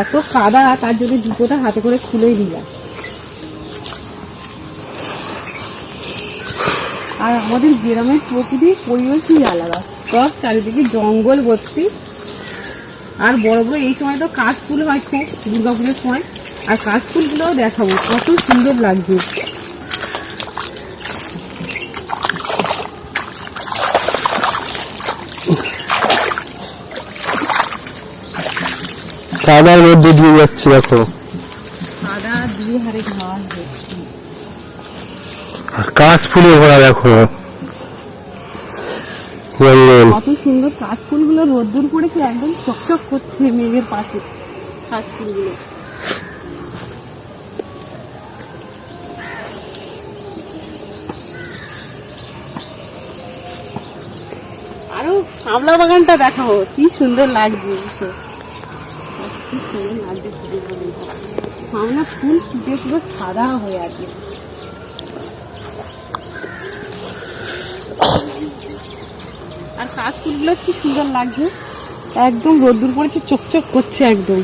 এত কাদা, তার জন্য জুতোটা হাতে করে খুলেই দিলাম। আর আমাদের গ্রামের প্রকৃতির পরিবেশই আলাদা, সব চারিদিকে জঙ্গল ভর্তি। আর বড় বড় এই সময় তো কাশফুল হয় খুব, দুর্গাপুজোর সময়। আর কাশফুলগুলোও দেখাবো, কত সুন্দর লাগছে। কাদার মধ্যে দিয়ে যাচ্ছে, দেখো কাদা দিয়ে হারে ঘাস হচ্ছে, কাশফুলে ভরা, দেখো কত সুন্দর কাশফুলগুলো রোদ্দুর পড়েছে, একদম চকচক করছে মেঘের পাশে কাশফুলগুলো। আরো শামলা বাগানটা দেখাবো, কি সুন্দর লাগছে, কি সুন্দর লাগছে। শামলা ফুল ফুটে পুরো সাদা হয়ে আছে। আর কাশফুলগুলো কি সুন্দর লাগছে, একদম রোদ্দুর পড়েছে, চকচক করছে একদম।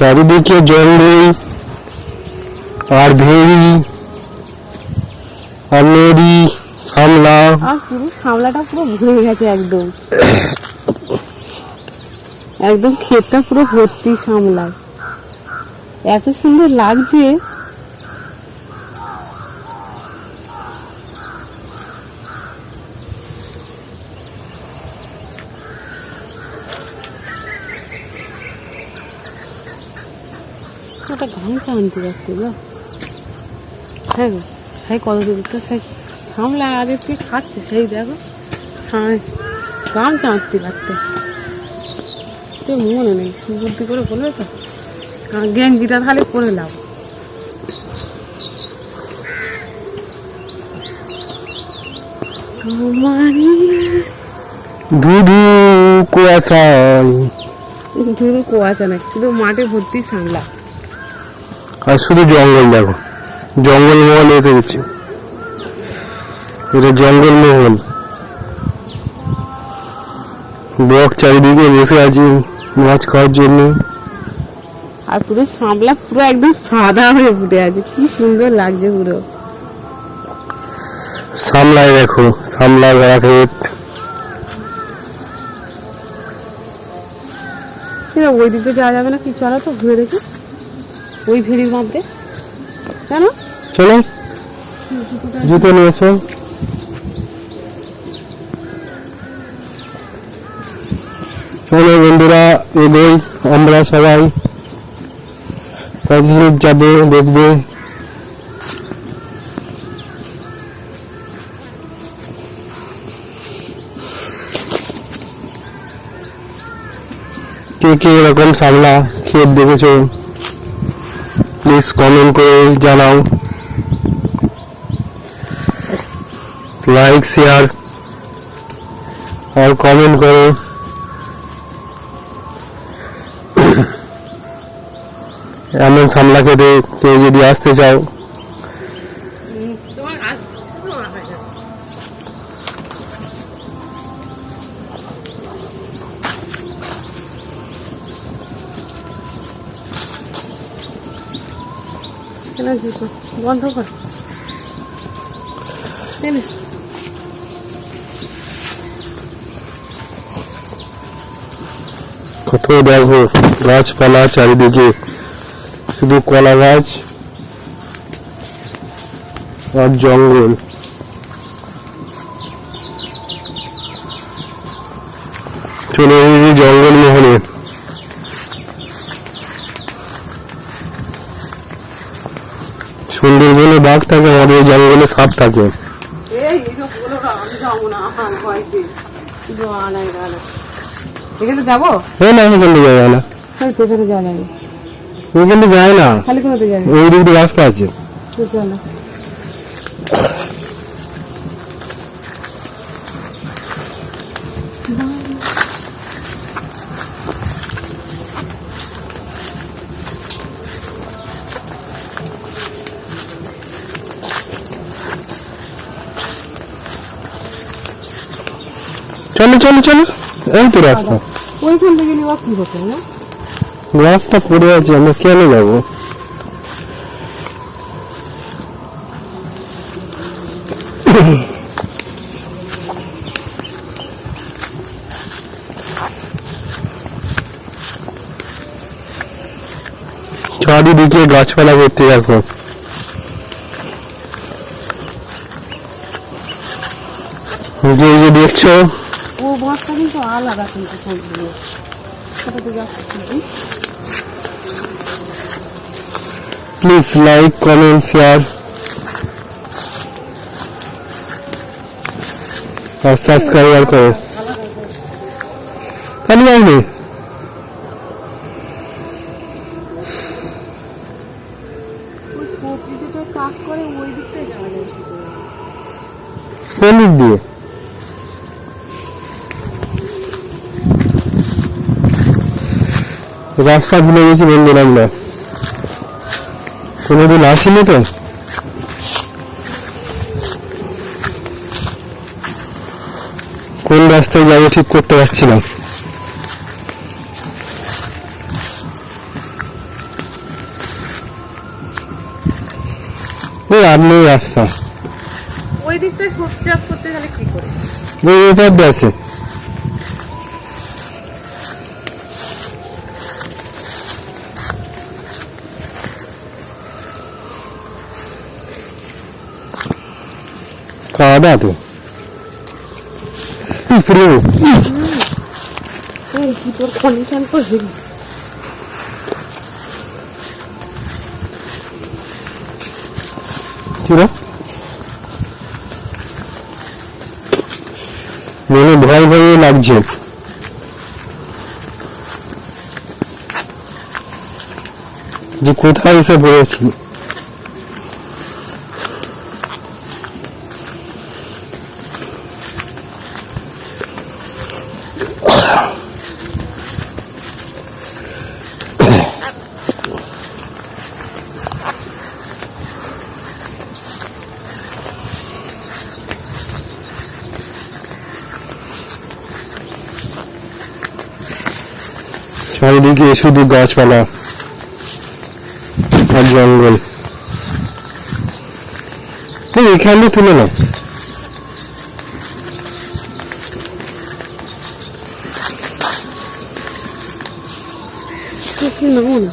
চারিদিকে জঙ্গল আর ভেড়ি আর নদী, শামলা। আর পুরো শামলাটা পুরো ভরে গেছে একদম, একদম ক্ষেতটা পুরো ভর্তি শামলায়, এত সুন্দর লাগছে। ওটা গামছা আনতে যাচ্ছে গো, হ্যাঁ গো, হ্যাঁ কত দূর তো সেই সামলা আগে থেকে খাচ্ছে, সেই দেখো গামছা আনতে পারতে, সে মনে নেই, বুদ্ধি করে বলবে তো, গেঞ্জিটা তাহলে পরে লাভ। ধুধু কুয়াশায়, ধুধু কুয়াশা নাকি, শুধু মাঠে ভর্তি সামলা আর শুধু জঙ্গল। দেখো জঙ্গলমহল এসে গেছে, এটা জঙ্গলমহল। বক চারিদিকে বসে আছে মাছ খাওয়ার জন্য। আর পুরো সামলা পুরো একদম সাদা হয়ে ফুটে আছে, কি সুন্দর লাগছে পুরো। সামলায় দেখো, সামলা গাড়া ক্ষেত। ওই দিকে যাওয়া যাবে না কি, চলো তো ঘুরে দেখি ওই ভেড়ির মধ্যে, কেন চলো জুতো নিয়েছো। চলো বন্ধুরা, এগোই আমরা সবাই, কতদূর যাবে দেখবে। কে কে এরকম সামলা ক্ষেত দেখেছো, প্লিজ কমেন্ট করে জানাও। লাইক শেয়ার আর কমেন্ট করো। এমন সামলা খেতে কেউ যদি আসতে চাও, বন্ধ কর, কত দেখো গাছপালা চারিদিকে, শুধু কলা গাছ আর জঙ্গল। চলে এসেছি জঙ্গল মহলে। সুন্দরবনে বাঘ থাকে, আমাদের জঙ্গলে সাপ থাকে। এখানে যাবো, হ্যাঁ না, এখানে যাওয়া না, এখানে যাওয়া যাবে। ওইখানে যায় না, খালি কোথাতে যাবে? ওই দিক দিয়ে রাস্তা আছে। তো চলো। চলো চলো চলো, এই তো রাস্তা। ওইখান থেকে গেলে কি হতো না? রাস্তা পড়ে আছে, আমরা কেন যাবো? চারিদিকে গাছপালা ভর্তি দেখো। যে এই যে দেখছো, ও বাসটা কিন্তু আলাদা কিন্তু সবগুলো। কোথাতে যাচ্ছে? প্লিজ লাইক, কমেন্ট, শেয়ার আর সাবস্ক্রাইব করো। খালি আসবে ওই সবজি যেটা চাষ করে ওই দিকটাই যাওয়া যায় কি করে? কোন দিক দিয়ে? রাস্তা ভুলে গেছি বন্ধুরা, আমরা কোনোদিন আসিনি তো। কোন রাস্তায় যাবো ঠিক করতে পারছি না। ওই আর নেই রাস্তা, ওই দিকটায় সবজি চাষ করতে গেলে কি করে? ওই ব্যাপার দিয়ে আছে। খাওয়া দাওয়া তো প্রিয় এই কি তোর কন্ডিশন তো হেভি। ছিল মনে ভয় ভয় লাগছে, যে কোথায় এসে পড়েছি। চারিদিকে শুধু গাছপালা আর জঙ্গল। এখানে তুলে না, নামো না,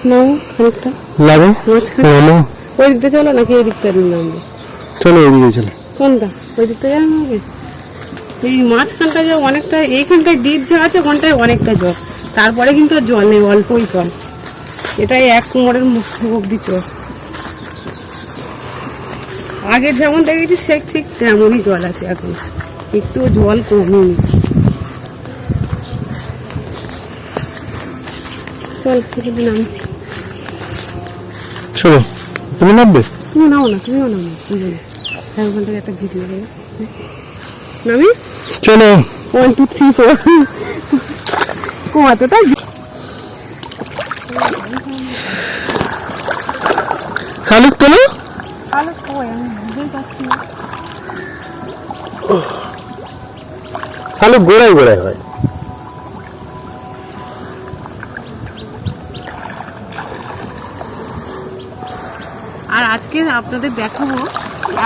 নামো খানিকটা লাগে মাঝখানে। ওই দিকটা চলো নাকি এই দিকটা নামবো? চলো এদিকে চলো। কোনটা? ওই দিকটা যাওয়া হবে। এই মাঝখানটা যে অনেকটা, এইখানটায় ডিপ যা আছে ওখানটায় অনেকটা জল, তারপরে কিন্তু আর জল নেই, অল্পই জল। এটাই এক কোমরের মুখ অব্দি জল। আগে যেমন দেখেছি সে ঠিক তেমনই জল আছে এখন, একটু জল কমেনি। চল যদি নামি। চলো, তুমি নামবে? তুমিও নাও না, তুমিও নামো দুজনে। হ্যাঁ, ওখান থেকে একটা ভিডিও দেবে নামি। চলো 1 2 3 4 কতটা শালুক তো না, আলো কই আমি বুঝতেই পারছি না। শালুক গোড়ায় গোড়ায় হয়। আর আজকে আপনাদের দেখাবো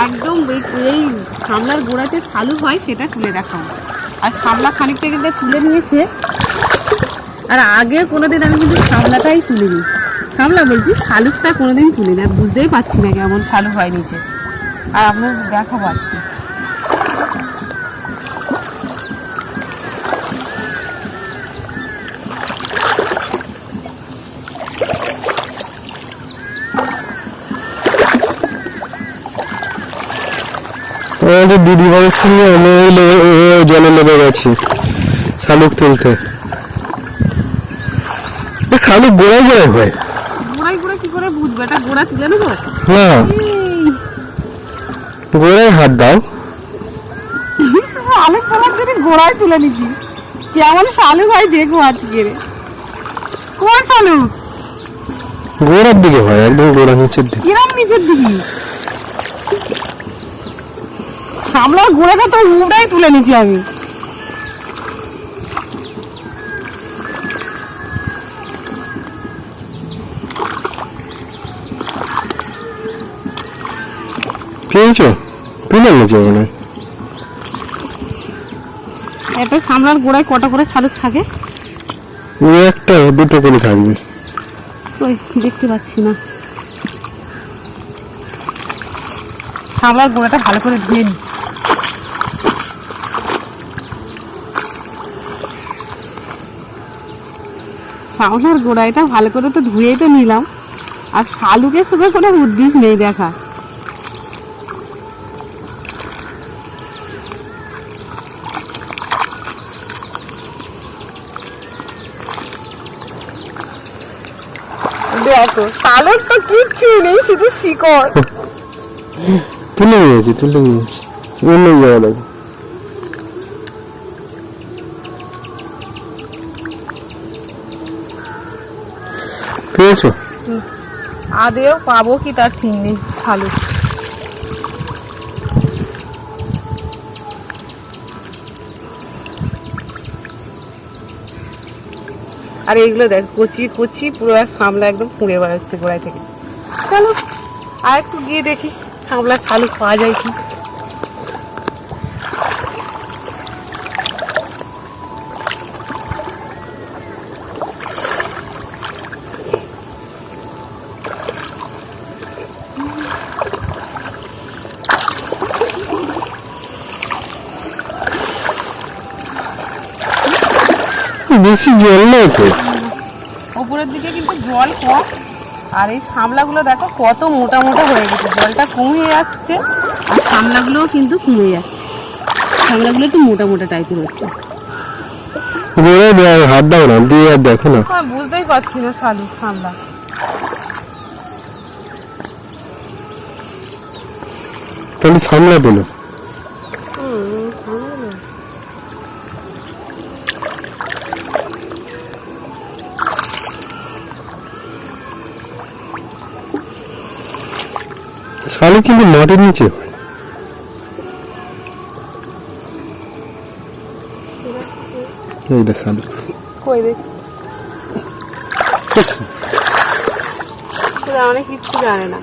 একদম এই সামলার গোড়াতে শালু হয় সেটা তুলে দেখাবো। আর সামলা খানিকটা কিন্তু তুলে নিয়েছে, আর আগে কোনোদিন আমি কিন্তু সামলাটাই তুলিনি। সামলা বলছি, শালুকটা কোনোদিন তুলি না, বুঝতেই পারছি না কেমন শালু হয় নিচে। আর আপনাদের দেখাবো আজকে। আমাদের দিদি ভাইয়ের সঙ্গে আমি জলে লেগে গেছি শালুক তুলতে। শালুক গোড়ায় গোড়ায় হয়। গোড়ায় গোড়ায় কি করে বুঝবে? এটা গোড়া তুলে নেবো? না, গোড়ায় হাত দাও। শালুক তোলার জন্য গোড়ায় তুলে নিচ্ছি। কেমন শালুক হয় দেখবো আজকে। কোন শালুক? গোড়ার দিকে হয়, একদম গোড়া নিচের দিকে। কিরম নিচের দিকে? সামলার গোড়াটা তো উড়াই তুলে নিচ্ছি আমি। পেয়েছো? তুলে নিচে মনে হয়। একটা সামলার গোড়ায় কটা করে শালুক থাকে? একটা দুটো করে থাকবে। ওই দেখতে পাচ্ছি না। সামলার গোড়াটা ভালো করে ধুয়ে নি। সামলার গোড়াইটা ভালো করে তো ধুয়েই তো নিলাম, আর শালুকের সঙ্গে কোনো উদ্দেশ্য নেই দেখা। দেখো শালুক তো কিচ্ছু নেই, শুধু শিকড়। তুলে নিয়েছি অন্য যাওয়া লাগবে। পেয়েছো? আদেও পাবো কি তার ঠিক নেই শালুক। আর এইগুলো দেখ কচি কচি পুরো সামলা একদম পুড়ে বেড়াচ্ছে গোড়ায় থেকে। চলো আর একটু গিয়ে দেখি সামলার শালুক পাওয়া যায় কি। বেশি জল নেই তো, উপরের দিকে কিন্তু জল কম। আর এই সামলাগুলো দেখো কত মোটা মোটা হয়ে গেছে, জলটা কমে আসছে আর সামলাগুলোও কিন্তু কমে যাচ্ছে। সামলাগুলো একটু মোটা মোটা টাইপের হচ্ছে। গোড়ায় হাত দাও না, দিয়ে আর দেখো না। বুঝতেই পারছি না শালুক সামলা। তাহলে সামলা তোলো। শালুক কিন্তু মাটির নিচে হয়। এই দেখ শালুক। কই দেখ, অনেক কিচ্ছু জানে না।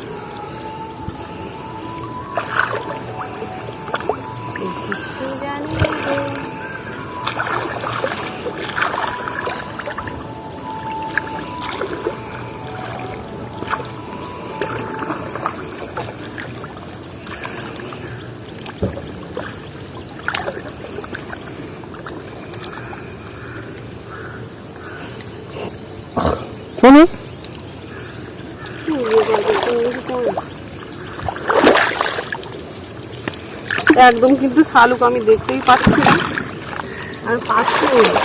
শোনো, একদম কিন্তু শালুক আমি দেখতেই পাচ্ছি না, আর পাচ্ছি না।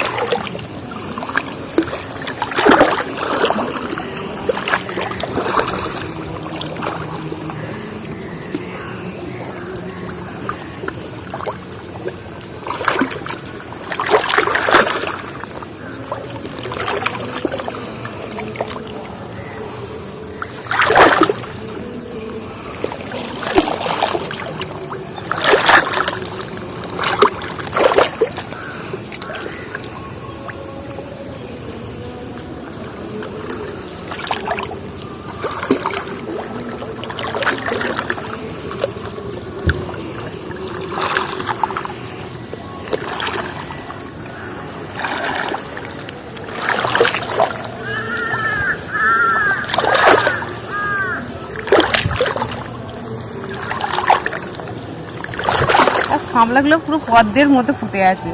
সামলাগুলো পুরো পদ্মের মতো ফুটে আছে।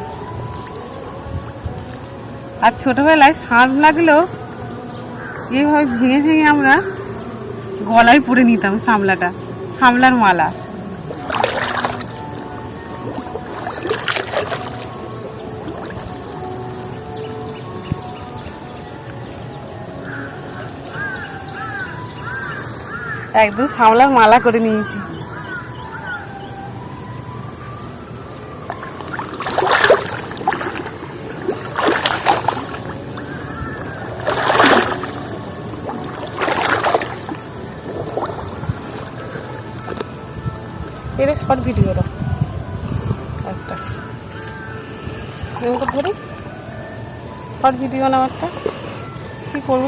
আর ছোটবেলায় সামলাগুলো এইভাবে ভেঙে ভেঙে আমরা গলায় পরে নিতাম সামলাটা, সামলার মালা। একদম সামলার মালা করে নিয়েছি। এটা শর্ট ভিডিওটা একটা ধরি, শর্ট ভিডিও নাম একটা, কি করবো।